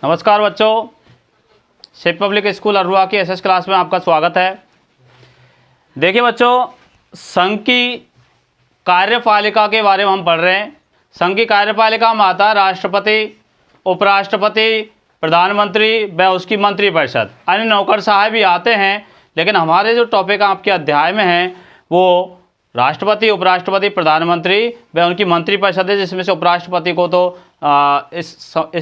नमस्कार बच्चों, Shiv public school अरुआ की एसएस क्लास में आपका स्वागत है। देखिए बच्चों, संघ की कार्यपालिका के बारे में हम पढ़ रहे हैं। संघ की कार्यपालिका में आता है राष्ट्रपति, उपराष्ट्रपति, प्रधानमंत्री व उसकी मंत्रिपरिषद। अन्य नौकरशाह भी आते हैं, लेकिन हमारे जो टॉपिक आपके अध्याय में हैं वो राष्ट्रपति, उपराष्ट्रपति, प्रधानमंत्री व उनकी मंत्रिपरिषद है, जिसमें से उपराष्ट्रपति को तो इस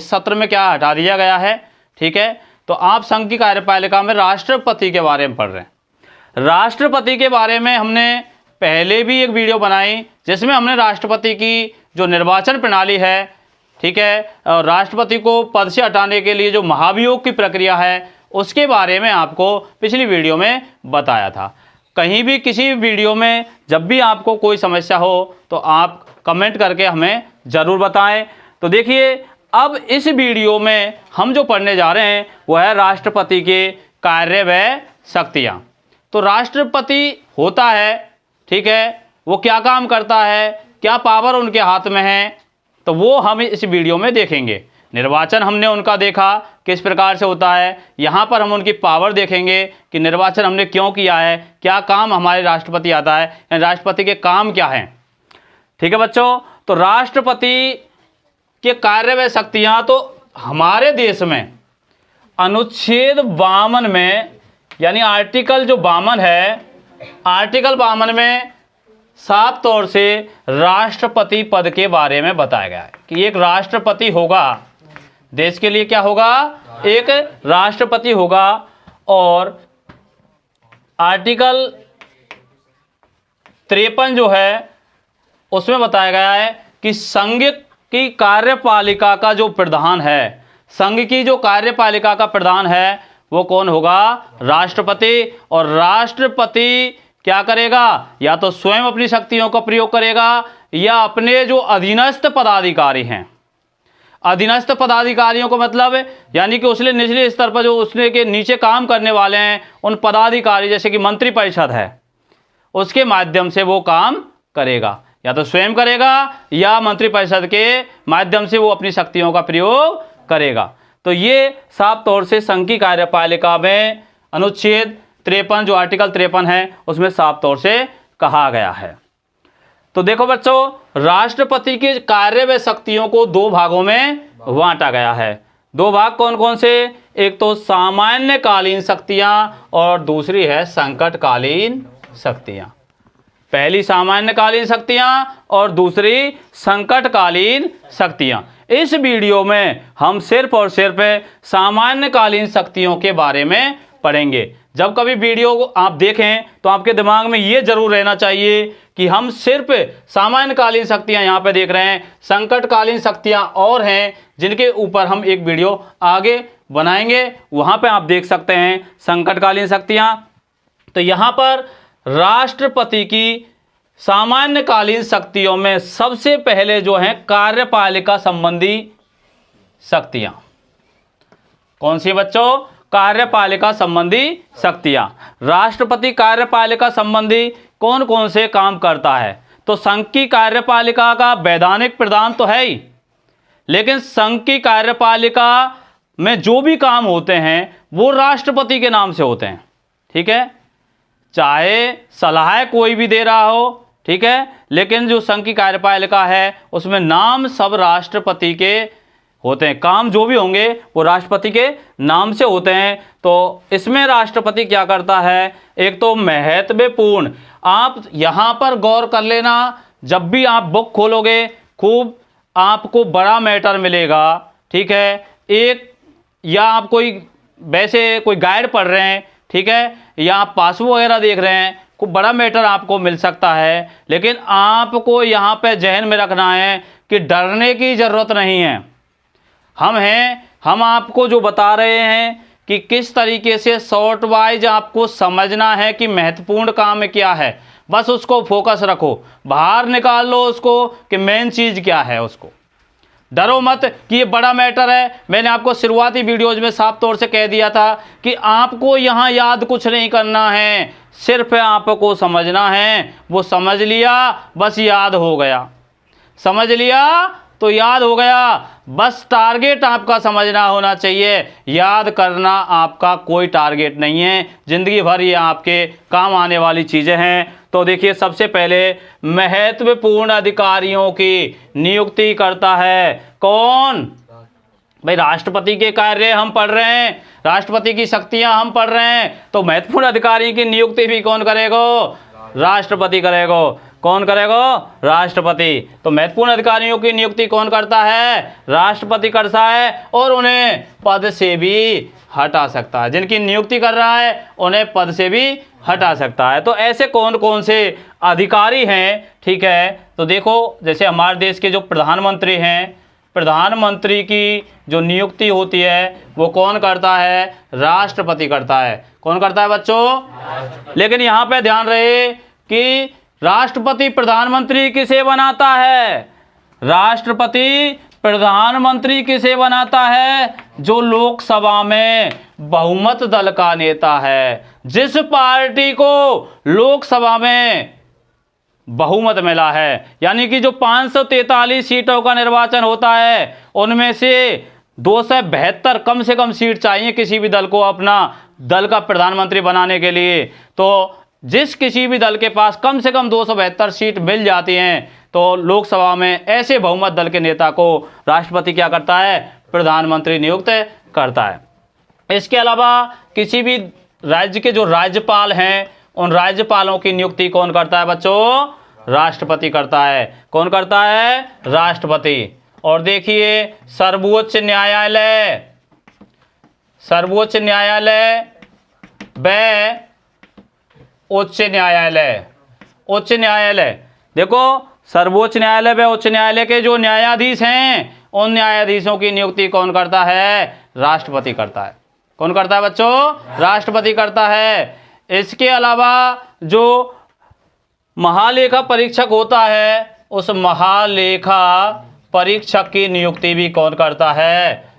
सत्र में क्या हटा दिया गया है। ठीक है, तो आप संघ की कार्यपालिका में राष्ट्रपति के बारे में पढ़ रहे हैं। राष्ट्रपति के बारे में हमने पहले भी एक वीडियो बनाई, जिसमें हमने राष्ट्रपति की जो निर्वाचन प्रणाली है, ठीक है, और राष्ट्रपति को पद से हटाने के लिए जो महाभियोग की प्रक्रिया है, उसके बारे में आपको पिछली वीडियो में बताया था। कहीं भी किसी वीडियो में जब भी आपको कोई समस्या हो तो आप कमेंट करके हमें ज़रूर बताएं। तो देखिए, अब इस वीडियो में हम जो पढ़ने जा रहे हैं वो है राष्ट्रपति के कार्य व शक्तियाँ। तो राष्ट्रपति होता है, ठीक है, वो क्या काम करता है, क्या पावर उनके हाथ में है, तो वो हम इस वीडियो में देखेंगे। निर्वाचन हमने उनका देखा किस प्रकार से होता है, यहाँ पर हम उनकी पावर देखेंगे कि निर्वाचन हमने क्यों किया है, क्या काम हमारे राष्ट्रपति आता है, यानी राष्ट्रपति के काम क्या हैं। ठीक है बच्चों, तो राष्ट्रपति के कार्य व शक्तियाँ, तो हमारे देश में अनुच्छेद 52 में, यानी आर्टिकल जो 52 है, आर्टिकल 52 में साफ तौर से राष्ट्रपति पद के बारे में बताया गया है कि एक राष्ट्रपति होगा, देश के लिए क्या होगा, एक राष्ट्रपति होगा। और आर्टिकल 53 जो है उसमें बताया गया है कि संघ की कार्यपालिका का जो प्रधान है, संघ की जो कार्यपालिका का प्रधान है वो कौन होगा, राष्ट्रपति। और राष्ट्रपति क्या करेगा, या तो स्वयं अपनी शक्तियों का प्रयोग करेगा या अपने जो अधीनस्थ पदाधिकारी हैं, अधीनस्थ पदाधिकारियों को मतलब यानी कि उसने निचले स्तर पर जो उसने के नीचे काम करने वाले हैं, उन पदाधिकारी जैसे कि मंत्रिपरिषद है, उसके माध्यम से वो काम करेगा। या तो स्वयं करेगा या मंत्रिपरिषद के माध्यम से वो अपनी शक्तियों का प्रयोग करेगा। तो ये साफ तौर से संघ की कार्यपालिका में अनुच्छेद 53 जो आर्टिकल 53 है उसमें साफ तौर से कहा गया है। तो देखो बच्चों, राष्ट्रपति के कार्य व शक्तियों को दो भागों में बांटा गया है। दो भाग कौन कौन से, एक तो सामान्यकालीन शक्तियां और दूसरी है संकटकालीन शक्तियां। पहली सामान्यकालीन शक्तियां और दूसरी संकटकालीन शक्तियां। इस वीडियो में हम सिर्फ और सिर्फ सामान्यकालीन शक्तियों के बारे में पढ़ेंगे। जब कभी वीडियो को आप देखें तो आपके दिमाग में ये जरूर रहना चाहिए कि हम सिर्फ सामान्यकालीन शक्तियां यहाँ पे देख रहे हैं, संकटकालीन शक्तियां और हैं जिनके ऊपर हम एक वीडियो आगे बनाएंगे, वहाँ पे आप देख सकते हैं संकटकालीन शक्तियां। तो यहाँ पर राष्ट्रपति की सामान्यकालीन शक्तियों में सबसे पहले जो है कार्यपालिका संबंधी शक्तियां। कौन सी बच्चों, कार्यपालिका संबंधी शक्तियां। राष्ट्रपति कार्यपालिका संबंधी कौन कौन से काम करता है, तो संघ की कार्यपालिका का वैधानिक प्रधान तो है ही, लेकिन संघ की कार्यपालिका में जो भी काम होते हैं वो राष्ट्रपति के नाम से होते हैं। ठीक है, चाहे सलाह कोई भी दे रहा हो, ठीक है, लेकिन जो संघ की कार्यपालिका है उसमें नाम सब राष्ट्रपति के होते हैं, काम जो भी होंगे वो राष्ट्रपति के नाम से होते हैं। तो इसमें राष्ट्रपति क्या करता है, एक तो महत्वपूर्ण, आप यहाँ पर गौर कर लेना, जब भी आप बुक खोलोगे खूब आपको बड़ा मैटर मिलेगा। ठीक है, एक या आप कोई वैसे कोई गाइड पढ़ रहे हैं, ठीक है, या आप पासबुक वगैरह देख रहे हैं, खूब बड़ा मैटर आपको मिल सकता है, लेकिन आपको यहाँ पे जहन में रखना है कि डरने की ज़रूरत नहीं है। हम आपको जो बता रहे हैं कि किस तरीके से शॉर्ट वाइज आपको समझना है कि महत्वपूर्ण काम क्या है, बस उसको फोकस रखो, बाहर निकाल लो उसको कि मेन चीज़ क्या है, उसको डरो मत कि ये बड़ा मैटर है। मैंने आपको शुरुआती वीडियोज में साफ तौर से कह दिया था कि आपको यहाँ याद कुछ नहीं करना है, सिर्फ आपको समझना है। वो समझ लिया बस याद हो गया, समझ लिया तो याद हो गया। बस टारगेट आपका समझना होना चाहिए, याद करना आपका कोई टारगेट नहीं है, जिंदगी भर ये आपके काम आने वाली चीज़ें हैं। तो देखिए, सबसे पहले महत्वपूर्ण अधिकारियों की नियुक्ति करता है कौन? भाई राष्ट्रपति के कार्य हम पढ़ रहे हैं, राष्ट्रपति की शक्तियां हम पढ़ रहे हैं, तो महत्वपूर्ण अधिकारी की नियुक्ति भी कौन करेगा? राष्ट्रपति करेगा। कौन करेगा? राष्ट्रपति। तो महत्वपूर्ण अधिकारियों की नियुक्ति कौन करता है? राष्ट्रपति करता है, और उन्हें पद से भी हटा सकता है। जिनकी नियुक्ति कर रहा है उन्हें पद से भी हटा सकता है। तो ऐसे कौन कौन से अधिकारी हैं, ठीक है? तो देखो, जैसे हमारे देश के जो प्रधानमंत्री हैं, प्रधानमंत्री की जो नियुक्ति होती है वो कौन करता है? राष्ट्रपति करता है। कौन करता है बच्चों? लेकिन यहाँ पे ध्यान रहे कि राष्ट्रपति प्रधानमंत्री किसे बनाता है? राष्ट्रपति प्रधानमंत्री किसे बनाता है? जो लोकसभा में बहुमत दल का नेता है। जिस पार्टी को लोकसभा में बहुमत मिला है, यानी कि जो 543 सीटों का निर्वाचन होता है, उनमें से 272 कम से कम सीट चाहिए किसी भी दल को अपना दल का प्रधानमंत्री बनाने के लिए। तो जिस किसी भी दल के पास कम से कम 272 सीट मिल जाती हैं, तो लोकसभा में ऐसे बहुमत दल के नेता को राष्ट्रपति क्या करता है? प्रधानमंत्री नियुक्त करता है। इसके अलावा किसी भी राज्य के जो राज्यपाल हैं, उन राज्यपालों की नियुक्ति कौन करता है बच्चों? राष्ट्रपति करता है। कौन करता है? राष्ट्रपति। और देखिए, सर्वोच्च न्यायालय, सर्वोच्च न्यायालय व उच्च न्यायालय, उच्च न्यायालय, देखो सर्वोच्च न्यायालय व उच्च न्यायालय के जो न्यायाधीश हैं, उन न्यायाधीशों की नियुक्ति कौन करता है? राष्ट्रपति करता है। कौन करता है बच्चों? राष्ट्रपति करता है। इसके अलावा जो महालेखा परीक्षक होता है, उस महालेखा परीक्षक की नियुक्ति भी कौन करता है?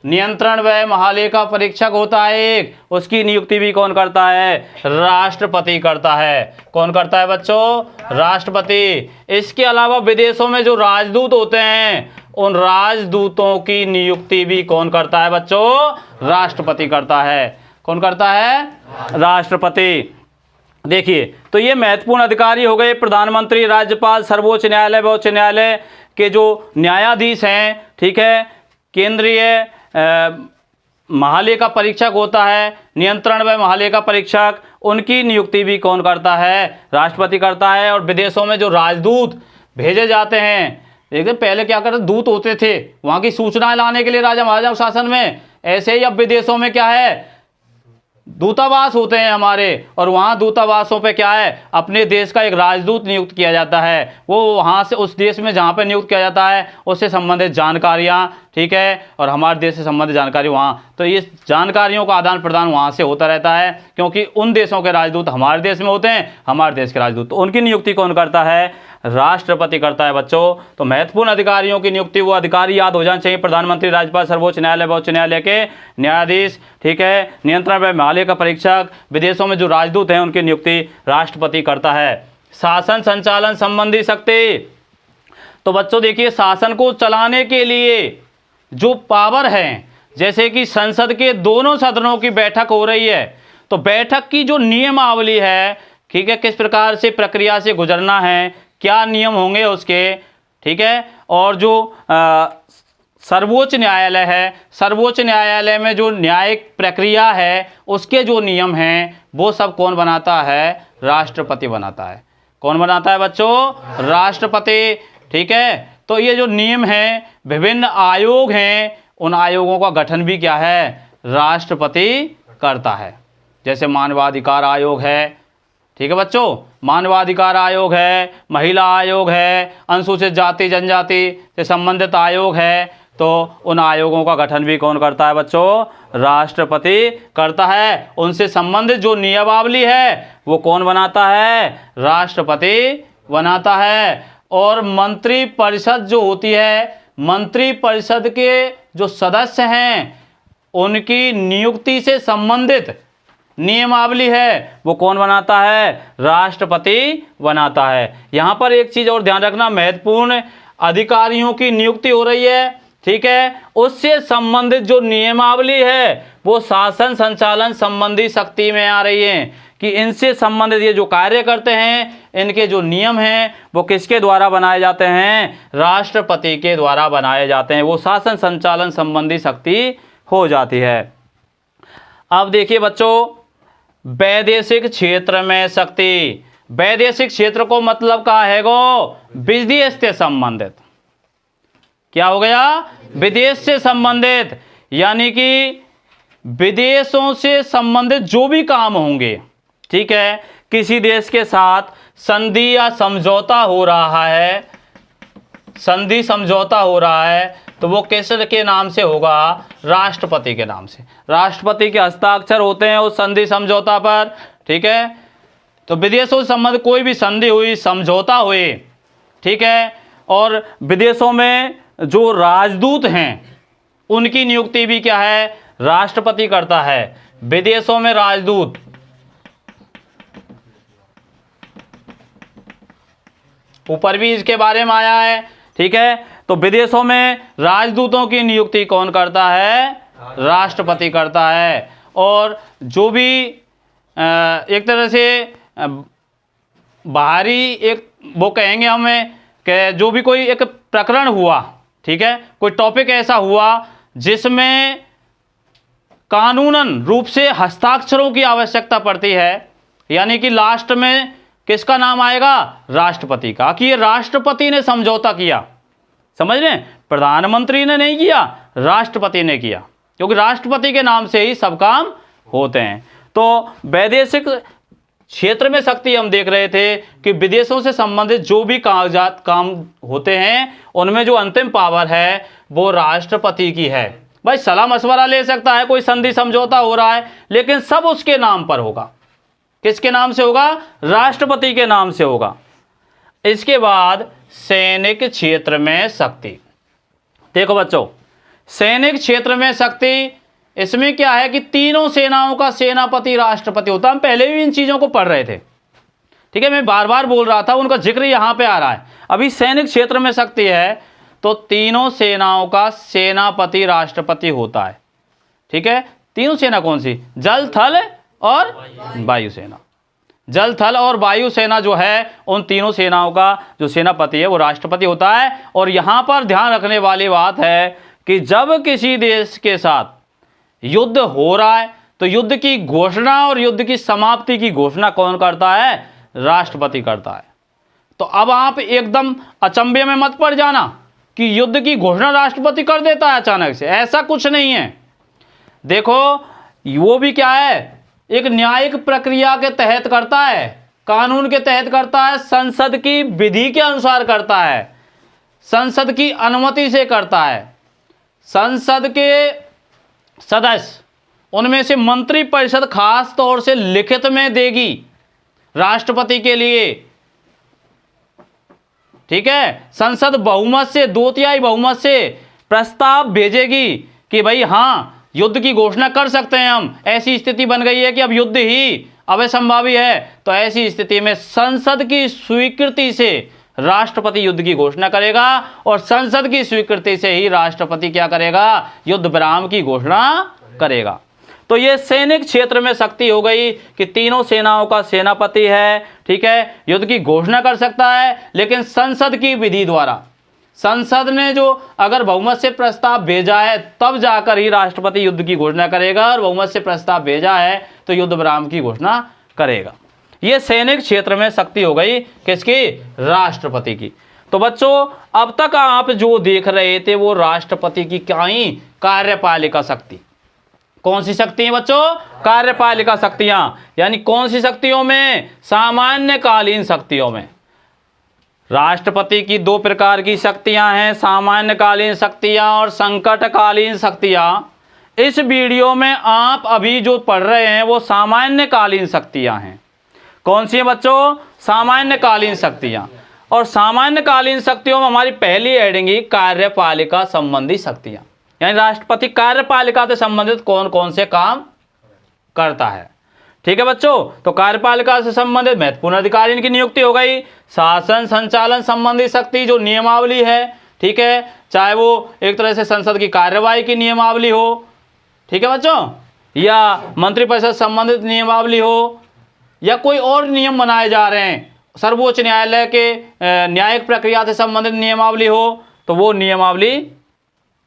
नियंत्रण व महालेखा परीक्षक होता है एक, उसकी नियुक्ति भी कौन करता है? राष्ट्रपति करता है। कौन करता है बच्चों? राष्ट्रपति। इसके अलावा विदेशों में जो राजदूत होते हैं, उन राजदूतों की नियुक्ति भी कौन करता है बच्चों? राष्ट्रपति करता है। कौन करता है? राष्ट्रपति। देखिए, तो ये महत्वपूर्ण अधिकारी हो गए, प्रधानमंत्री, राज्यपाल, सर्वोच्च न्यायालय व उच्च न्यायालय के जो न्यायाधीश हैं, ठीक है। केंद्रीय महालेखा परीक्षक होता है, नियंत्रण व महालेखा परीक्षक, उनकी नियुक्ति भी कौन करता है? राष्ट्रपति करता है। और विदेशों में जो राजदूत भेजे जाते हैं, देखिए पहले क्या करते, दूत होते थे वहाँ की सूचनाएं लाने के लिए राजा महाराजा शासन में, ऐसे ही अब विदेशों में क्या है? दूतावास होते हैं हमारे, और वहाँ दूतावासों पे क्या है? अपने देश का एक राजदूत नियुक्त किया जाता है। वो वहाँ से उस देश में जहाँ पे नियुक्त किया जाता है उससे संबंधित जानकारियाँ, ठीक है, और हमारे देश से संबंधित जानकारी वहाँ, तो ये जानकारियों का आदान प्रदान वहाँ से होता रहता है, क्योंकि उन देशों के राजदूत हमारे देश में होते हैं, हमारे देश के राजदूत, तो उनकी नियुक्ति कौन करता है? राष्ट्रपति करता है बच्चों। तो महत्वपूर्ण अधिकारियों की नियुक्ति, वो अधिकारी याद हो जाने चाहिए, प्रधानमंत्री, राज्यपाल, सर्वोच्च न्यायालय व उच्च न्यायालय के न्यायाधीश, ठीक है, नियंत्रण व महालेखा परीक्षक, विदेशों में जो राजदूत हैं उनकी नियुक्ति राष्ट्रपति करता है। शासन संचालन संबंधी शक्ति, तो बच्चों देखिए, शासन को चलाने के लिए जो पावर है, जैसे कि संसद के दोनों सदनों की बैठक हो रही है, तो बैठक की जो नियमावली है, ठीक है, किस प्रकार से प्रक्रिया से गुजरना है, क्या नियम होंगे उसके, ठीक है। और जो सर्वोच्च न्यायालय है, सर्वोच्च न्यायालय में जो न्यायिक प्रक्रिया है, उसके जो नियम हैं, वो सब कौन बनाता है? राष्ट्रपति बनाता है। कौन बनाता है बच्चों? राष्ट्रपति, ठीक है। तो ये जो नियम हैं, विभिन्न आयोग हैं, उन आयोगों का गठन भी क्या है? राष्ट्रपति करता है। जैसे मानवाधिकार आयोग है, ठीक है बच्चों, मानवाधिकार आयोग है, महिला आयोग है, अनुसूचित जाति जनजाति से संबंधित आयोग है, तो उन आयोगों का गठन भी कौन करता है बच्चों? राष्ट्रपति करता है। उनसे संबंधित जो नियमावली है वो कौन बनाता है? राष्ट्रपति बनाता है। और मंत्री परिषद जो होती है, मंत्री परिषद के जो सदस्य हैं, उनकी नियुक्ति से संबंधित नियमावली है, वो कौन बनाता है? राष्ट्रपति बनाता है। यहाँ पर एक चीज़ और ध्यान रखना, महत्वपूर्ण अधिकारियों की नियुक्ति हो रही है, ठीक है, उससे संबंधित जो नियमावली है वो शासन संचालन संबंधी शक्ति में आ रही है कि इनसे संबंधित ये जो कार्य करते हैं, इनके जो नियम हैं वो किसके द्वारा बनाए जाते हैं? राष्ट्रपति के द्वारा बनाए जाते हैं। वो शासन संचालन संबंधी शक्ति हो जाती है। अब देखिए बच्चों, वैदेशिक क्षेत्र में शक्ति। वैदेशिक क्षेत्र को मतलब का है गो विदेश से संबंधित। क्या हो गया? विदेश से संबंधित, यानी कि विदेशों से संबंधित जो भी काम होंगे, ठीक है, किसी देश के साथ संधि या समझौता हो रहा है, संधि समझौता हो रहा है, तो वो किसके नाम से होगा? राष्ट्रपति के नाम से। राष्ट्रपति के हस्ताक्षर होते हैं उस संधि समझौता पर, ठीक है। तो विदेशों से संबंधित कोई भी संधि हुई, समझौता हुए, ठीक है, और विदेशों में जो राजदूत हैं उनकी नियुक्ति भी क्या है? राष्ट्रपति करता है। विदेशों में राजदूत, ऊपर भी इसके बारे में आया है, ठीक है। तो विदेशों में राजदूतों की नियुक्ति कौन करता है? राष्ट्रपति करता है। और जो भी एक तरह से बाहरी एक वो कहेंगे हमें कि जो भी कोई एक प्रकरण हुआ, ठीक है, कोई टॉपिक ऐसा हुआ जिसमें कानूनन रूप से हस्ताक्षरों की आवश्यकता पड़ती है, यानी कि लास्ट में किसका नाम आएगा? राष्ट्रपति का, कि ये राष्ट्रपति ने समझौता किया। समझ रहे हैं? प्रधानमंत्री ने नहीं किया, राष्ट्रपति ने किया, क्योंकि राष्ट्रपति के नाम से ही सब काम होते हैं। तो वैदेशिक क्षेत्र में शक्ति हम देख रहे थे कि विदेशों से संबंधित जो भी कागजात काम होते हैं उनमें जो अंतिम पावर है वो राष्ट्रपति की है। भाई सलाह मशवरा ले सकता है, कोई संधि समझौता हो रहा है, लेकिन सब उसके नाम पर होगा। किसके नाम से होगा? राष्ट्रपति के नाम से होगा। इसके बाद सैनिक क्षेत्र में शक्ति। देखो बच्चों, सैनिक क्षेत्र में शक्ति, इसमें क्या है कि तीनों सेनाओं का सेनापति राष्ट्रपति होता है। हम पहले भी इन चीजों को पढ़ रहे थे, ठीक है, मैं बार बार बोल रहा था, उनका जिक्र यहां पे आ रहा है। अभी सैनिक क्षेत्र में शक्ति है तो तीनों सेनाओं का सेनापति राष्ट्रपति होता है, ठीक है। तीनों सेना कौन सी? जल, थल और वायुसेना। जल, थल और वायुसेना जो है, उन तीनों सेनाओं का जो सेनापति है वो राष्ट्रपति होता है। और यहां पर ध्यान रखने वाली बात है कि जब किसी देश के साथ युद्ध हो रहा है तो युद्ध की घोषणा और युद्ध की समाप्ति की घोषणा कौन करता है? राष्ट्रपति करता है। तो अब आप एकदम अचंभे में मत पड़ जाना कि युद्ध की घोषणा राष्ट्रपति कर देता है अचानक से, ऐसा कुछ नहीं है। देखो वो भी क्या है? एक न्यायिक प्रक्रिया के तहत करता है, कानून के तहत करता है, संसद की विधि के अनुसार करता है, संसद की अनुमति से करता है। संसद के सदस्य, उनमें से मंत्रिपरिषद खास तौर से लिखित में देगी राष्ट्रपति के लिए, ठीक है। संसद बहुमत से, 2/3 बहुमत से प्रस्ताव भेजेगी कि भाई हाँ युद्ध की घोषणा कर सकते हैं हम, ऐसी स्थिति बन गई है कि अब युद्ध ही अवसंभावी है। तो ऐसी स्थिति में संसद की स्वीकृति से राष्ट्रपति युद्ध की घोषणा करेगा और संसद की स्वीकृति से ही राष्ट्रपति क्या करेगा? युद्ध विराम की घोषणा करेगा। तो ये सैनिक क्षेत्र में शक्ति हो गई कि तीनों सेनाओं का सेनापति है, ठीक है, युद्ध की घोषणा कर सकता है, लेकिन संसद की विधि द्वारा, संसद ने जो अगर बहुमत से प्रस्ताव भेजा है तब जाकर ही राष्ट्रपति युद्ध की घोषणा करेगा, और बहुमत से प्रस्ताव भेजा है तो युद्ध विराम की घोषणा करेगा। ये सैनिक क्षेत्र में शक्ति हो गई किसकी? राष्ट्रपति की। तो बच्चों अब तक आप जो देख रहे थे वो राष्ट्रपति की क्या ही कार्यपालिका शक्ति। कौन सी शक्ति है बच्चों? कार्यपालिका शक्तियां। यानी कौन सी शक्तियों में? सामान्यकालीन शक्तियों में। राष्ट्रपति की 2 प्रकार की शक्तियां हैं, सामान्यकालीन शक्तियां और संकटकालीन शक्तियां। इस वीडियो में आप अभी जो पढ़ रहे हैं वो सामान्यकालीन शक्तियां हैं। कौन सी है बच्चों? सामान्यकालीन शक्तियां। और सामान्यकालीन शक्तियों में हमारी पहली हेडिंग ही कार्यपालिका संबंधी शक्तियां, यानी राष्ट्रपति कार्यपालिका से संबंधित कौन कौन से काम करता है, ठीक है बच्चों। तो कार्यपालिका से संबंधित महत्वपूर्ण अधिकारी की नियुक्ति हो गई। शासन संचालन संबंधी शक्ति जो नियमावली है, ठीक है, चाहे वो एक तरह से संसद की कार्यवाही की नियमावली हो, ठीक है बच्चों, या मंत्रिपरिषद संबंधित नियमावली हो, या कोई और नियम बनाए जा रहे हैं, सर्वोच्च न्यायालय के न्यायिक प्रक्रिया से संबंधित नियमावली हो, तो वो नियमावली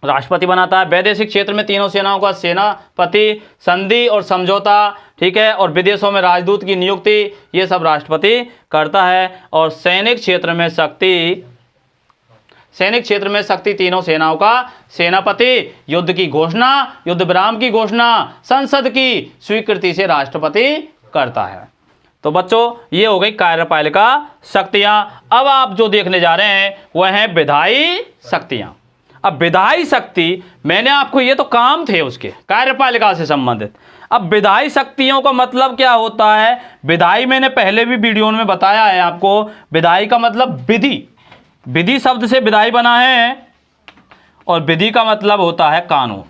राष्ट्रपति बनाता है। वैदेशिक क्षेत्र में तीनों सेनाओं का सेनापति, संधि और समझौता, ठीक है, और विदेशों में राजदूत की नियुक्ति, ये सब राष्ट्रपति करता है। और सैनिक क्षेत्र में शक्ति तीनों सेनाओं का सेनापति, युद्ध की घोषणा, युद्ध विराम की घोषणा संसद की स्वीकृति से राष्ट्रपति करता है। तो बच्चों ये हो गई कार्यपालिका शक्तियां। अब आप जो देखने जा रहे हैं वह है विधायी शक्तियां। अब विधायी शक्ति, मैंने आपको, ये तो काम थे उसके कार्यपालिका से संबंधित। अब विधायी शक्तियों का मतलब क्या होता है? विधायी मैंने पहले भी वीडियो में बताया है आपको। विधायी का मतलब विधि, विधि शब्द से विधायी बना है, और विधि का मतलब होता है कानून।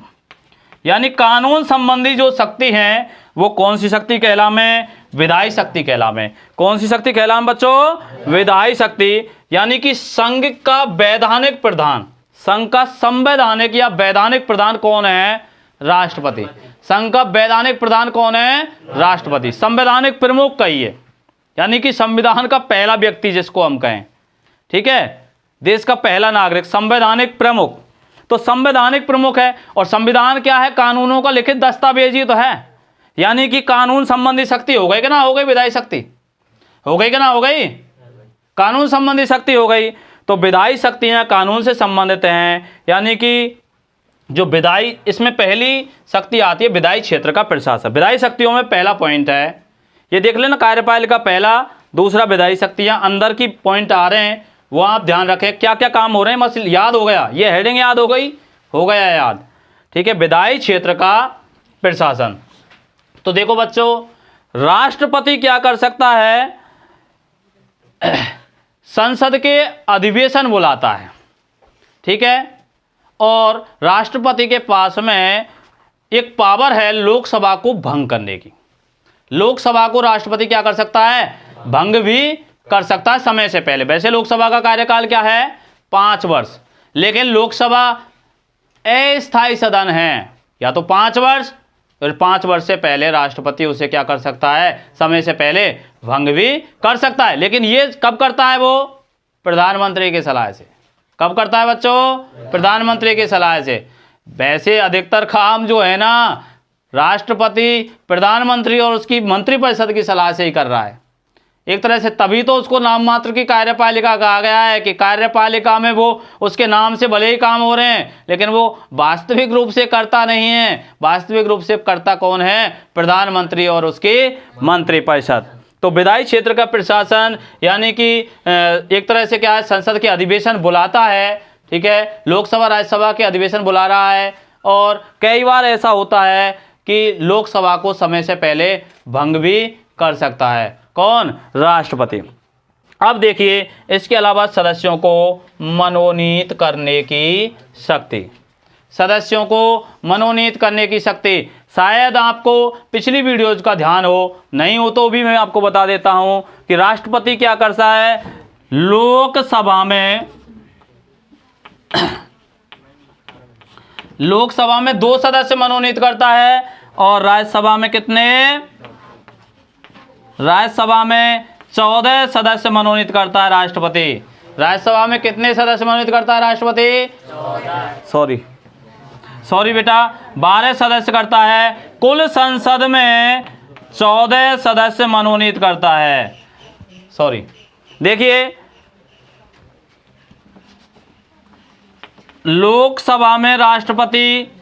यानी कानून संबंधी जो शक्ति है वो कौन सी शक्ति कहलावे? विधायी शक्ति कहलावे। कौन सी शक्ति कहलावे बच्चों? विधायी शक्ति। यानी कि संघ का वैधानिक प्रधान, संघ का संवैधानिक या वैधानिक प्रधान कौन है? राष्ट्रपति। संघ का वैधानिक प्रधान कौन है? राष्ट्रपति। संवैधानिक प्रमुख कहिए, यानी कि संविधान का पहला व्यक्ति जिसको हम कहें, ठीक है, देश का पहला नागरिक, संवैधानिक प्रमुख। तो संवैधानिक प्रमुख है। और संविधान क्या है? कानूनों का लिखित दस्तावेज ही तो है। यानी कि कानून संबंधी शक्ति हो गई कि ना हो गई? विधायी शक्ति हो गई कि ना हो गई? कानून संबंधी शक्ति हो गई। तो विधायी शक्तियां कानून से संबंधित हैं। यानी कि जो विधायी, इसमें पहली शक्ति आती है विधायी क्षेत्र का प्रशासन। विधायी शक्तियों में पहला पॉइंट है, ये देख लेना, कार्यपालिका पहला, दूसरा विधायी शक्तियां। अंदर की पॉइंट आ रहे हैं वो आप ध्यान रखें, क्या क्या काम हो रहे हैं, बस याद हो गया, ये हेडिंग याद हो गई, हो गया याद, ठीक है। विधायी क्षेत्र का प्रशासन। तो देखो बच्चों, राष्ट्रपति क्या कर सकता है? संसद के अधिवेशन बुलाता है, ठीक है, और राष्ट्रपति के पास में एक पावर है लोकसभा को भंग करने की। लोकसभा को राष्ट्रपति क्या कर सकता है? भंग भी कर सकता है समय से पहले। वैसे लोकसभा का कार्यकाल क्या है? 5 वर्ष, लेकिन लोकसभा अस्थायी सदन है, या तो 5 वर्ष, और 5 वर्ष से पहले राष्ट्रपति उसे क्या कर सकता है? समय से पहले भंग भी कर सकता है। लेकिन ये कब करता है? वो प्रधानमंत्री की सलाह से। कब करता है बच्चों? प्रधानमंत्री की सलाह से। वैसे अधिकतर काम जो है ना, राष्ट्रपति, प्रधानमंत्री और उसकी मंत्रिपरिषद की सलाह से ही कर रहा है एक तरह से। तभी तो उसको नाम मात्र की कार्यपालिका कहा गया है कि कार्यपालिका में वो उसके नाम से भले ही काम हो रहे हैं, लेकिन वो वास्तविक रूप से करता नहीं है। वास्तविक रूप से करता कौन है? प्रधानमंत्री और उसकी मंत्रिपरिषद। तो विधायी क्षेत्र का प्रशासन यानी कि एक तरह से क्या है? संसद के अधिवेशन बुलाता है, ठीक है, लोकसभा राज्यसभा के अधिवेशन बुला रहा है। और कई बार ऐसा होता है कि लोकसभा को समय से पहले भंग भी कर सकता है। कौन? राष्ट्रपति। अब देखिए, इसके अलावा सदस्यों को मनोनीत करने की शक्ति। सदस्यों को मनोनीत करने की शक्ति। शायद आपको पिछली वीडियोज का ध्यान हो, नहीं हो तो भी मैं आपको बता देता हूं कि राष्ट्रपति क्या करता है? लोकसभा में 2 सदस्य मनोनीत करता है, और राज्यसभा में कितने? राज्यसभा में 14 सदस्य मनोनीत करता है राष्ट्रपति। राज्यसभा में कितने सदस्य मनोनीत करता है राष्ट्रपति? 14। सॉरी बेटा, 12 सदस्य करता है। कुल संसद में 14 सदस्य मनोनीत करता है। सॉरी, देखिए, लोकसभा में राष्ट्रपति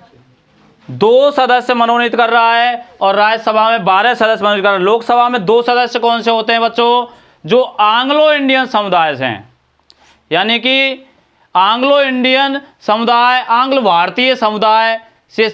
2 सदस्य मनोनीत कर रहा है, और राज्यसभा में 12 सदस्य मनोनीत कर रहा है। लोकसभा में 2 सदस्य कौन से होते हैं बच्चों? जो एंग्लो इंडियन समुदाय से हैं, यानी कि एंग्लो इंडियन समुदाय, आंग्ल भारतीय समुदाय से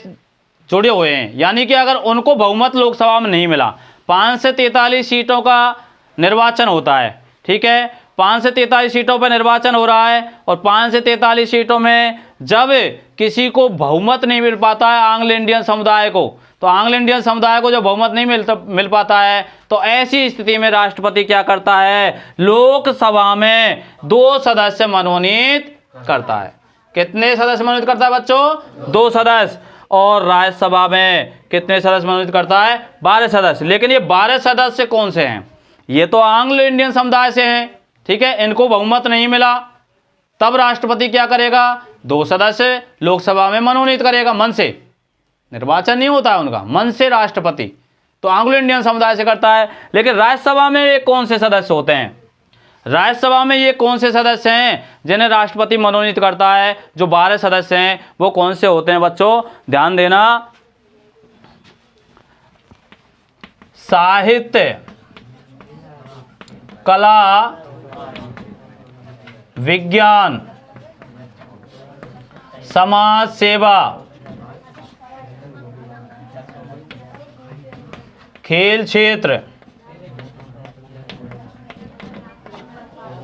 जुड़े हुए हैं। यानी कि अगर उनको बहुमत लोकसभा में नहीं मिला, 5 से 43 सीटों का निर्वाचन होता है, ठीक है, 5 से 43 सीटों पर निर्वाचन हो रहा है, और 5 से 43 सीटों में जब किसी को बहुमत नहीं मिल पाता है एंग्लो इंडियन समुदाय को, तो एंग्लो इंडियन समुदाय को जब बहुमत नहीं मिल पाता है तो ऐसी स्थिति में राष्ट्रपति क्या करता है, लोकसभा में 2 सदस्य मनोनीत करता है। कितने सदस्य मनोनीत करता है बच्चों? 2 सदस्य। और राज्यसभा में कितने सदस्य मनोनीत करता है? 12 सदस्य। लेकिन ये 12 सदस्य कौन से हैं? ये तो एंग्लो इंडियन समुदाय से हैं, ठीक है, इनको बहुमत नहीं मिला, तब राष्ट्रपति क्या करेगा, 2 सदस्य लोकसभा में मनोनीत करेगा, मन से, निर्वाचन नहीं होता है उनका, मन से राष्ट्रपति तो एंग्लो इंडियन समुदाय से करता है। लेकिन राज्यसभा में ये कौन से सदस्य होते हैं? राज्यसभा में ये कौन से सदस्य हैं जिन्हें राष्ट्रपति मनोनीत करता है? जो 12 सदस्य हैं वो कौन से होते हैं बच्चों? ध्यान देना, साहित्य, कला, विज्ञान, समाज सेवा, खेल क्षेत्र,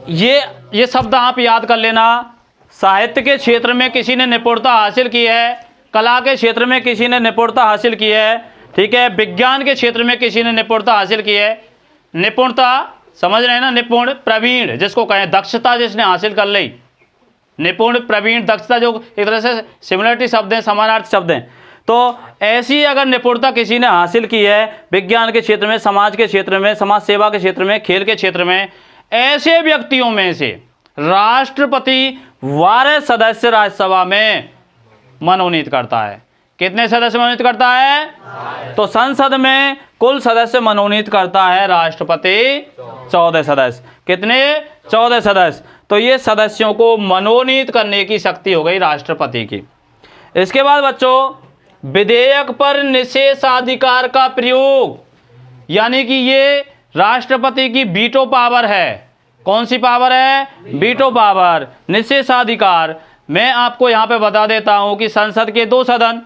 ये शब्द आप याद कर लेना। साहित्य के क्षेत्र में किसी ने निपुणता हासिल की है, कला के क्षेत्र में किसी ने निपुणता हासिल की है, ठीक है, विज्ञान के क्षेत्र में किसी ने निपुणता हासिल की है। निपुणता समझ रहे हैं ना, निपुण प्रवीण जिसको कहें, दक्षता जिसने हासिल कर ली, निपुण प्रवीण दक्षता, जो एक तरह से सिमिलरिटी शब्द हैं, समानार्थी शब्द हैं। तो ऐसी अगर निपुणता किसी ने हासिल की है विज्ञान के क्षेत्र में, समाज के क्षेत्र में, समाज सेवा के क्षेत्र में, खेल के क्षेत्र में, ऐसे व्यक्तियों में से राष्ट्रपति 12 सदस्य राज्यसभा में मनोनीत करता है। कितने सदस्य मनोनीत करता है? तो संसद में कुल सदस्य मनोनीत करता है राष्ट्रपति 14 सदस्य। कितने? 14 सदस्य। तो ये सदस्यों को मनोनीत करने की शक्ति हो गई राष्ट्रपति की। इसके बाद बच्चों, विधेयक पर निषेधाधिकार का प्रयोग, यानी कि ये राष्ट्रपति की वीटो पावर है। कौन सी पावर है? वीटो पावर, निषेधाधिकार। मैं आपको यहां पे बता देता हूं कि संसद के 2 सदन,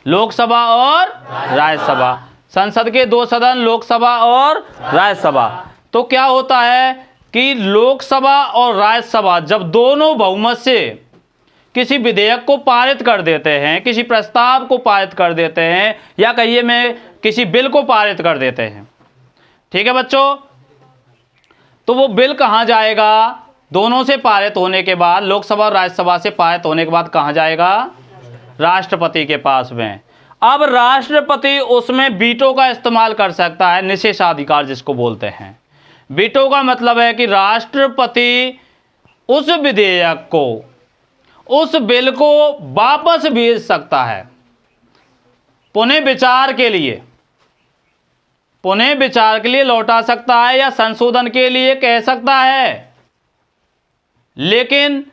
लोकसभा और राज्यसभा, संसद के 2 सदन, लोकसभा और राज्यसभा। तो क्या होता है कि लोकसभा और राज्यसभा जब दोनों बहुमत से किसी विधेयक को पारित कर देते हैं, किसी प्रस्ताव को पारित कर देते हैं, या कहिए मैं किसी बिल को पारित कर देते हैं, ठीक है बच्चों, तो वो बिल कहां जाएगा? दोनों से पारित होने के बाद, लोकसभा और राज्यसभा से पारित होने के बाद कहां जाएगा? राष्ट्रपति के पास में। अब राष्ट्रपति उसमें वीटो का इस्तेमाल कर सकता है, निषेधाधिकार जिसको बोलते हैं। वीटो का मतलब है कि राष्ट्रपति उस विधेयक को, उस बिल को वापस भेज सकता है पुनः विचार के लिए, पुनः विचार के लिए लौटा सकता है, या संशोधन के लिए कह सकता है। लेकिन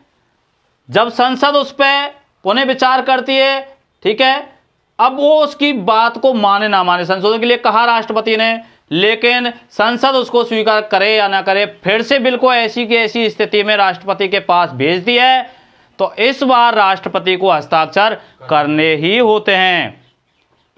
जब संसद उस पर पुनः विचार करती है, ठीक है, अब वो उसकी बात को माने ना माने, संशोधन के लिए कहा राष्ट्रपति ने, लेकिन संसद उसको स्वीकार करे या ना करे, फिर से बिल को ऐसी की ऐसी स्थिति में राष्ट्रपति के पास भेज दी है, तो इस बार राष्ट्रपति को हस्ताक्षर करने ही होते हैं,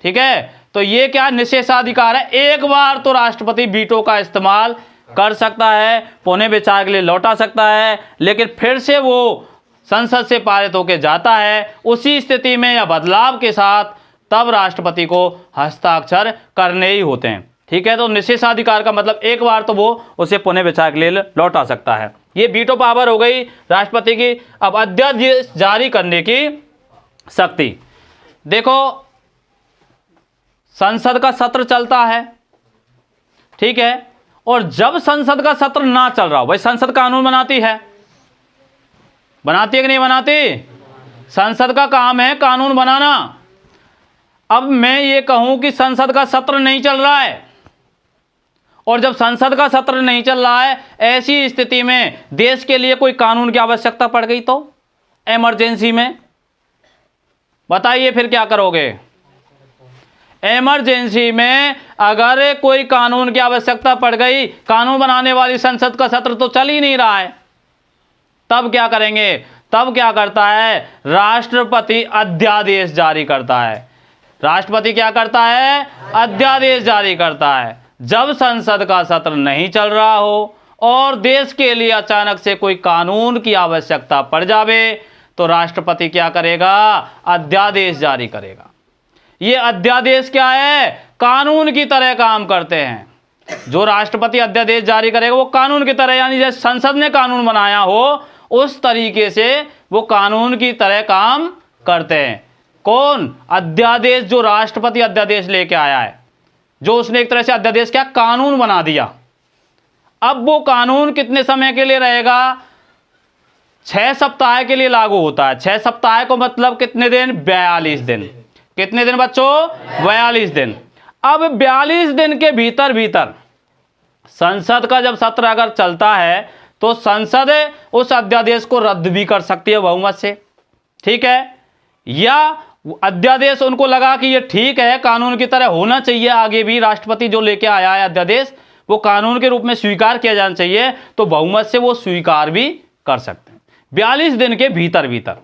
ठीक है। तो ये क्या निषेधाधिकार है? एक बार तो राष्ट्रपति वीटो का इस्तेमाल कर सकता है, पुनः विचार के लिए लौटा सकता है, लेकिन फिर से वो संसद से पारित होकर जाता है, उसी स्थिति में या बदलाव के साथ, तब राष्ट्रपति को हस्ताक्षर करने ही होते हैं, ठीक है। तो निषेधाधिकार का मतलब एक बार तो वो उसे पुनः विचार के लिए लौटा सकता है। ये वीटो पावर हो गई राष्ट्रपति की। अब अध्यादेश जारी करने की शक्ति, देखो संसद का सत्र चलता है, ठीक है, और जब संसद का सत्र ना चल रहा हो, भाई संसद कानून बनाती है, बनाती है कि नहीं बनाती? संसद का काम है कानून बनाना। अब मैं ये कहूं कि संसद का सत्र नहीं चल रहा है, और जब संसद का सत्र नहीं चल रहा है, ऐसी स्थिति में देश के लिए कोई कानून की आवश्यकता पड़ गई तो इमरजेंसी में, बताइए फिर क्या करोगे? इमरजेंसी में अगर कोई कानून की आवश्यकता पड़ गई, कानून बनाने वाली संसद का सत्र तो चल ही नहीं रहा है, तब क्या करेंगे? तब क्या करता है? राष्ट्रपति अध्यादेश जारी करता है। राष्ट्रपति क्या करता है? अध्यादेश जारी करता है। जब संसद का सत्र नहीं चल रहा हो और देश के लिए अचानक से कोई कानून की आवश्यकता पड़ जावे, तो राष्ट्रपति क्या करेगा? अध्यादेश जारी करेगा। ये अध्यादेश क्या है? कानून की तरह काम करते हैं। जो राष्ट्रपति अध्यादेश जारी करेगा वो कानून की तरह, यानी जैसे संसद ने कानून बनाया हो उस तरीके से वो कानून की तरह काम करते हैं। कौन? अध्यादेश। जो राष्ट्रपति अध्यादेश लेके आया है, जो उसने एक तरह से अध्यादेश क्या कानून बना दिया। अब वो कानून कितने समय के लिए रहेगा? 6 सप्ताह के लिए लागू होता है। 6 सप्ताह को मतलब कितने दिन? 42 दिन। कितने दिन बच्चों? 42 दिन। अब 42 दिन के भीतर भीतर संसद का जब सत्र अगर चलता है तो संसद उस अध्यादेश को रद्द भी कर सकती है बहुमत से, ठीक है? या अध्यादेश उनको लगा कि ये ठीक है, कानून की तरह होना चाहिए, आगे भी राष्ट्रपति जो लेके आया है अध्यादेश वो कानून के रूप में स्वीकार किया जाना चाहिए, तो बहुमत से वो स्वीकार भी कर सकते हैं 42 दिन के भीतर भीतर।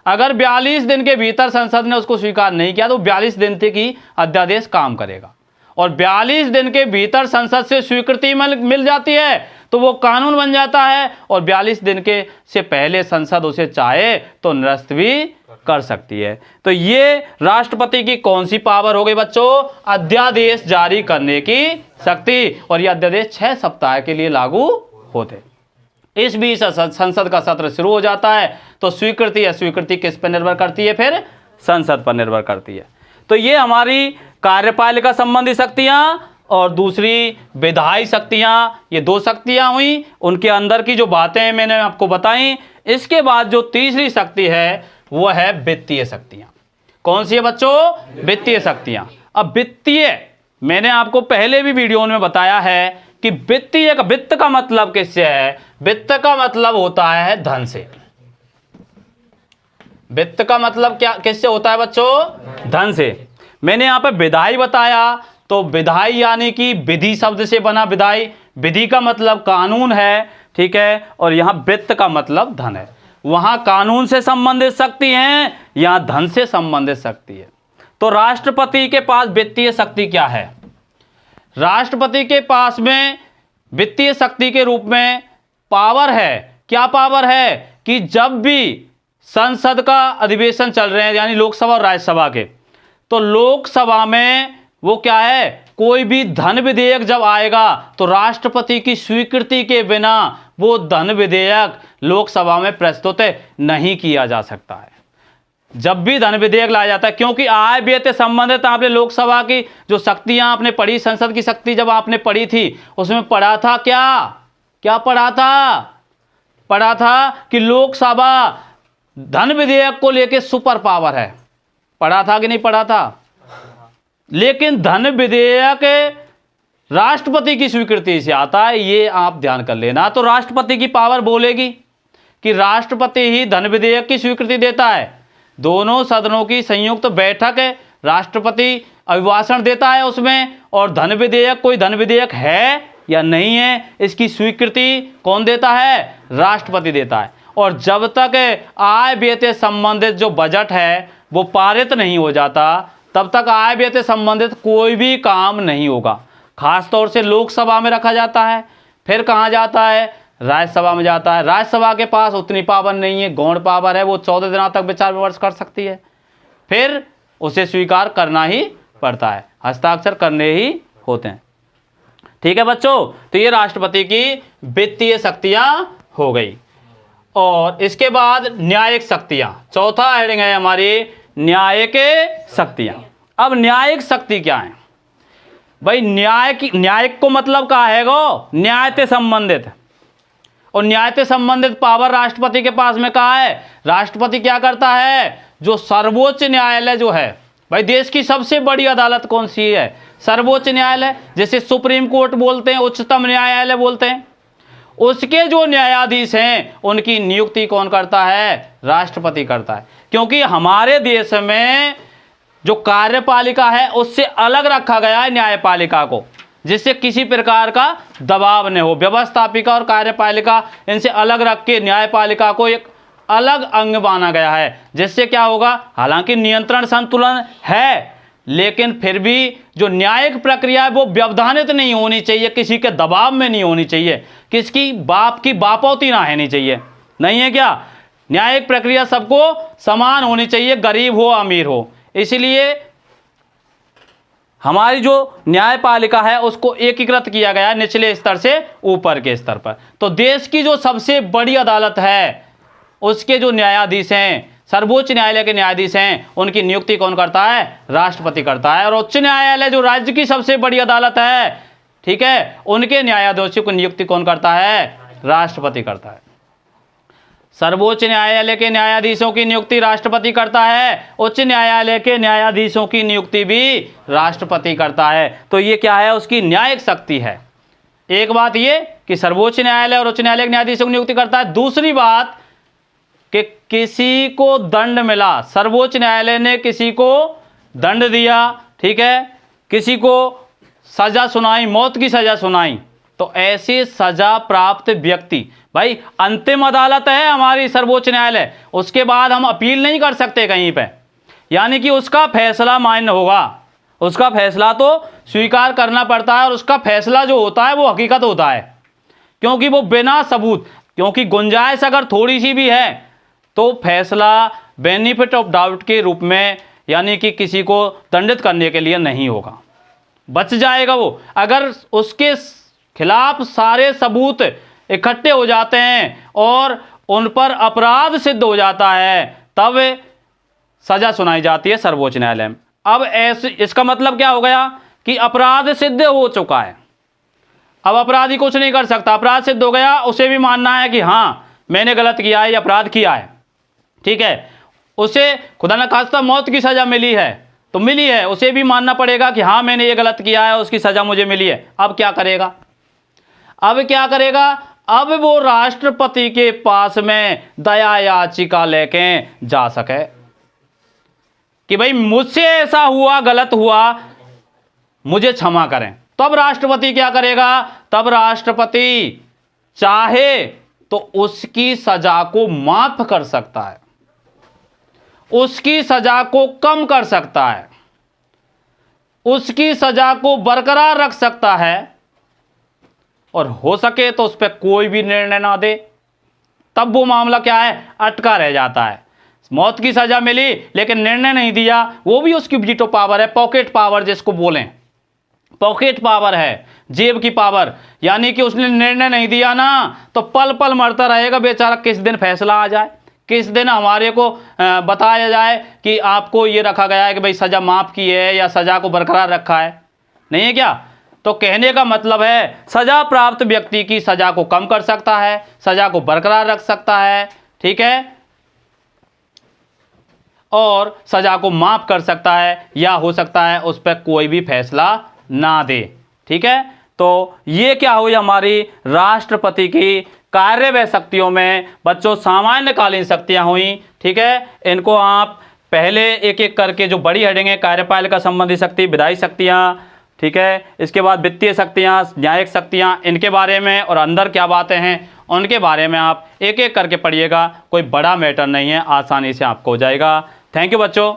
अगर 42 दिन के भीतर संसद ने उसको स्वीकार नहीं किया तो 42 दिन तक ही अध्यादेश काम करेगा, और 42 दिन के भीतर संसद से स्वीकृति मिल जाती है तो वो कानून बन जाता है, और 42 दिन के से पहले संसद उसे चाहे तो निरस्त भी कर सकती है। तो ये राष्ट्रपति की कौन सी पावर हो गई बच्चों? अध्यादेश जारी करने की शक्ति, और ये अध्यादेश 6 सप्ताह के लिए लागू होते। इस बीच संसद का सत्र शुरू हो जाता है तो स्वीकृति अस्वीकृति किस पर निर्भर करती है? फिर संसद पर निर्भर करती है। तो ये हमारी कार्यपालिका संबंधी शक्तियां और दूसरी विधायी शक्तियां, ये 2 शक्तियां हुई, उनके अंदर की जो बातें मैंने आपको बताई। इसके बाद जो तीसरी शक्ति है वो है वित्तीय शक्तियां। कौन सी है बच्चों? वित्तीय शक्तियां। अब वित्तीय, मैंने आपको पहले भी वीडियो में बताया है कि वित्तीय का वित्त का मतलब किससे है? वित्त का मतलब होता है धन से। वित्त का मतलब क्या किससे होता है बच्चों? धन से। मैंने यहाँ पे विधायी बताया, तो विधायी यानी कि विधि शब्द से बना विधायी, विधि का मतलब कानून है, ठीक है, और यहाँ वित्त का मतलब धन है। वहां कानून से संबंधित शक्ति है, यहाँ धन से संबंधित शक्ति है। तो राष्ट्रपति के पास वित्तीय शक्ति क्या है? राष्ट्रपति के पास में वित्तीय शक्ति के रूप में पावर है। क्या पावर है? कि जब भी संसद का अधिवेशन चल रहे हैं, यानी लोकसभा और राज्यसभा के, तो लोकसभा में वो क्या है? कोई भी धन विधेयक जब आएगा तो राष्ट्रपति की स्वीकृति के बिना वो धन विधेयक लोकसभा में प्रस्तुत नहीं किया जा सकता है। जब भी धन विधेयक लाया जाता है, क्योंकि आय व्यय से संबंधित आपने लोकसभा की जो शक्तियां आपने पढ़ी, संसद की शक्ति जब आपने पढ़ी थी उसमें पढ़ा था क्या पढ़ा था? पढ़ा था कि लोकसभा धन विधेयक को लेकर सुपर पावर है। पढ़ा था कि नहीं पढ़ा था? लेकिन धन विधेयक राष्ट्रपति की स्वीकृति से आता है, ये आप ध्यान कर लेना। तो राष्ट्रपति की पावर बोलेगी कि राष्ट्रपति ही धन विधेयक की स्वीकृति देता है। दोनों सदनों की संयुक्त बैठक है, राष्ट्रपति अभिभाषण देता है उसमें, और धन विधेयक कोई धन विधेयक है या नहीं है इसकी स्वीकृति कौन देता है? राष्ट्रपति देता है। और जब तक आय व्यय से संबंधित जो बजट है वो पारित नहीं हो जाता तब तक आय व्यय से संबंधित कोई भी काम नहीं होगा। खास तौर से लोकसभा में रखा जाता है, फिर कहाँ जाता है? राज्यसभा में जाता है। राज्यसभा के पास उतनी पावर नहीं है, गौण पावर है, वो 14 दिनों तक विचार विमर्श कर सकती है, फिर उसे स्वीकार करना ही पड़ता है, हस्ताक्षर करने ही होते हैं। ठीक है बच्चों, तो ये राष्ट्रपति की वित्तीय शक्तियां हो गई। और इसके बाद न्यायिक शक्तियां, चौथा हेडिंग है हमारी न्यायिक शक्तियां। अब न्यायिक शक्ति क्या है भाई? न्यायिक को मतलब क्या है गो? न्याय से संबंधित, और न्याय से संबंधित पावर राष्ट्रपति के पास में कहाँ है? राष्ट्रपति क्या करता है? जो सर्वोच्च न्यायालय जो है भाई, देश की सबसे बड़ी अदालत कौन सी है? सर्वोच्च न्यायालय, जैसे सुप्रीम कोर्ट बोलते हैं, उच्चतम न्यायालय बोलते हैं, उसके जो न्यायाधीश हैं उनकी नियुक्ति कौन करता है? राष्ट्रपति करता है। क्योंकि हमारे देश में जो कार्यपालिका है उससे अलग रखा गया है न्यायपालिका को, जिससे किसी प्रकार का दबाव न हो। व्यवस्थापिका और कार्यपालिका इनसे अलग रख के न्यायपालिका को एक अलग अंग माना गया है, जिससे क्या होगा? हालांकि नियंत्रण संतुलन है, लेकिन फिर भी जो न्यायिक प्रक्रिया है वो व्यवधानित नहीं होनी चाहिए, किसी के दबाव में नहीं होनी चाहिए, किसकी बाप की बापौती ना होनी चाहिए, नहीं है क्या? न्यायिक प्रक्रिया सबको समान होनी चाहिए, गरीब हो अमीर हो। इसलिए हमारी जो न्यायपालिका है उसको एकीकृत किया गया है निचले स्तर से ऊपर के स्तर पर। तो देश की जो सबसे बड़ी अदालत है उसके जो न्यायाधीश हैं, सर्वोच्च न्यायालय के न्यायाधीश हैं, उनकी नियुक्ति कौन करता है? राष्ट्रपति करता है। और उच्च न्यायालय जो राज्य की सबसे बड़ी अदालत है, ठीक है, उनके न्यायाधीशों की नियुक्ति कौन करता है? राष्ट्रपति करता है। सर्वोच्च न्यायालय के न्यायाधीशों की नियुक्ति राष्ट्रपति करता है, उच्च न्यायालय के न्यायाधीशों की नियुक्ति भी राष्ट्रपति करता है। तो ये क्या है? उसकी न्यायिक शक्ति है। एक बात ये कि सर्वोच्च न्यायालय और उच्च न्यायालय के न्यायाधीशों की नियुक्ति करता है। दूसरी बात कि किसी को दंड मिला, सर्वोच्च न्यायालय ने किसी को दंड दिया, ठीक है, किसी को सजा सुनाई, मौत की सजा सुनाई, तो ऐसे सजा प्राप्त व्यक्ति, भाई अंतिम अदालत है हमारी सर्वोच्च न्यायालय, उसके बाद हम अपील नहीं कर सकते कहीं पे, यानी कि उसका फैसला मान्य होगा, उसका फैसला तो स्वीकार करना पड़ता है और उसका फैसला जो होता है वो हकीकत होता है, क्योंकि वो बिना सबूत, क्योंकि गुंजाइश अगर थोड़ी सी भी है तो फैसला बेनिफिट ऑफ डाउट के रूप में, यानी कि किसी को दंडित करने के लिए नहीं होगा, बच जाएगा वो। अगर उसके खिलाफ सारे सबूत इकट्ठे हो जाते हैं और उन पर अपराध सिद्ध हो जाता है तब सजा सुनाई जाती है सर्वोच्च न्यायालय में। अब ऐसे इसका मतलब क्या हो गया कि अपराध सिद्ध हो चुका है, अब अपराधी कुछ नहीं कर सकता, अपराध सिद्ध हो गया, उसे भी मानना है कि हाँ मैंने गलत किया है या अपराध किया है, ठीक है, उसे खुदा न खास्ता मौत की सजा मिली है तो मिली है, उसे भी मानना पड़ेगा कि हाँ मैंने ये गलत किया है, उसकी सजा मुझे मिली है। अब क्या करेगा? अब क्या करेगा? अब वो राष्ट्रपति के पास में दया याचिका लेके जा सके कि भाई मुझसे ऐसा हुआ, गलत हुआ, मुझे क्षमा करें। तब राष्ट्रपति क्या करेगा? तब राष्ट्रपति चाहे तो उसकी सजा को माफ कर सकता है, उसकी सजा को कम कर सकता है, उसकी सजा को बरकरार रख सकता है, और हो सके तो उस पर कोई भी निर्णय ना दे। तब वो मामला क्या है? अटका रह जाता है। मौत की सजा मिली लेकिन निर्णय नहीं दिया, वो भी उसकी वीटो पावर है, पॉकेट पावर जिसको बोलें, पॉकेट पावर है, जेब की पावर, यानी कि उसने निर्णय नहीं दिया ना तो पल पल मरता रहेगा बेचारा, किस दिन फैसला आ जाए, किस दिन हमारे को बताया जाए कि आपको ये रखा गया है कि भाई सजा माफ की है या सजा को बरकरार रखा है, नहीं है क्या? तो कहने का मतलब है सजा प्राप्त व्यक्ति की सजा को कम कर सकता है, सजा को बरकरार रख सकता है, ठीक है, और सजा को माफ कर सकता है, या हो सकता है उस पर कोई भी फैसला ना दे, ठीक है। तो ये क्या हुई हमारी राष्ट्रपति की कार्यवह शक्तियों में बच्चों सामान्यकालीन शक्तियां हुई, ठीक है। इनको आप पहले एक एक करके जो बड़ी हेडिंग है, कार्यपालिका संबंधी शक्ति, विधायी शक्तियां, ठीक है, इसके बाद वित्तीय शक्तियां, न्यायिक शक्तियां, इनके बारे में और अंदर क्या बातें हैं उनके बारे में आप एक एक करके पढ़िएगा। कोई बड़ा मैटर नहीं है, आसानी से आपको हो जाएगा। थैंक यू बच्चों।